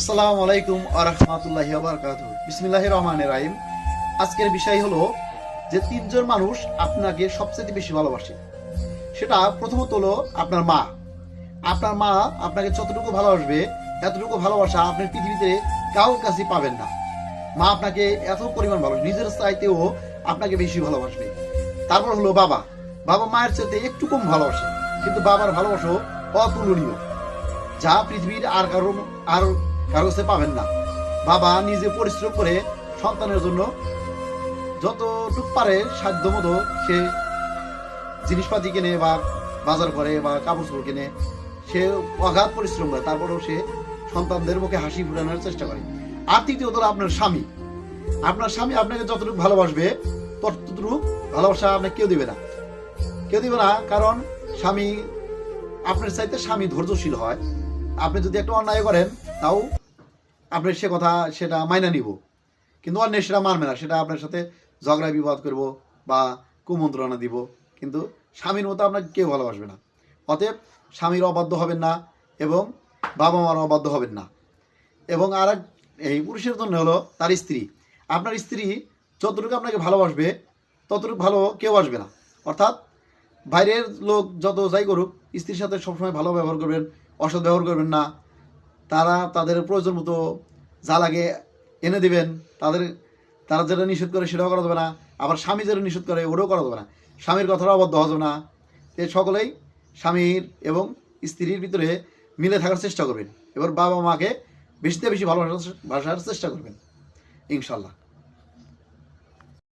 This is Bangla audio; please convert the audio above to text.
আসসালামু আলাইকুম ওয়া রাহমাতুল্লাহি ওয়া বারাকাতুহু। বিসমিল্লাহির রহমানির রহিম। আজকের বিষয় হলো যে তিনজন মানুষ আপনাকে সবচেয়ে বেশি ভালোবাসে। সেটা প্রথমত হলো আপনার মা। আপনার মা আপনাকে যতটুকু ভালোবাসবে এতটুকু ভালোবাসা আপনি পৃথিবীতে কারোর কাছে পাবেন না। মা আপনাকে এত পরিমাণ ভালোবাসে, নিজের চাইতেও আপনাকে বেশি ভালোবাসবে। তারপর হলো বাবা। বাবা মায়ের চাইতে একটু কম ভালোবাসে, কিন্তু বাবার ভালোবাসা অতুলনীয়, যা পৃথিবীর আর কারো কাছে পাবেন না। বাবা নিজে পরিশ্রম করে সন্তানের জন্য যতটুক পারে সাধ্য মতো সে জিনিসপাতি কেনে বা বাজার করে বা কাপড় চোপড় কেনে, সে অগাধ পরিশ্রম করে, তারপরেও সে সন্তানদের মুখে হাসি ফুটানোর চেষ্টা করে। আর তৃতীয়ত হলো আপনার স্বামী। আপনার স্বামী আপনাকে যতটুকু ভালোবাসবে ততটুকু ভালোবাসা আপনাকে কেউ দিবে না, কারণ স্বামী আপনার চাইতে স্বামী ধৈর্যশীল হয়। আপনি যদি একটা অন্যায় করেন তাও আপনি সেটা মাইনা নিব, কিন্তু অন্যায় সেটা মানবে না, সেটা আপনার সাথে ঝগড়া বিবাদ করব বা কুমন্ত্রণা দিব, কিন্তু স্বামীর মতো আপনাকে কেউ ভালোবাসবে না। অতএব স্বামীর অবাধ্য হবেন না এবং বাবা মার অবাধ্য হবেন না। এবং আর এই পুরুষের জন্য হলো তার স্ত্রী। আপনার স্ত্রী যতটুকু আপনাকে ভালোবাসবে ততটুকু ভালো কেউ আসবে না। অর্থাৎ বাইরের লোক যত যাই করুক, স্ত্রীর সাথে সবসময় ভালো ব্যবহার করবেন, অসৎ ব্যবহার করবেন না। তাদের প্রয়োজন মতো যা লাগে এনে দিবেন, তারা যেটা নিষেধ করে সেটাও করা যাবে না, আবার স্বামী যেটা নিষেধ করে ওটাও করা যাবে না। স্বামীর কথাটা অবদ্ধ হওয়া যাবে না। সকলেই স্বামীর এবং স্ত্রীর ভিতরে মিলে থাকার চেষ্টা করবেন। এবার বাবা মাকে বেশিতে বেশি ভালোবাসার চেষ্টা করবেন, ইনশাল্লাহ।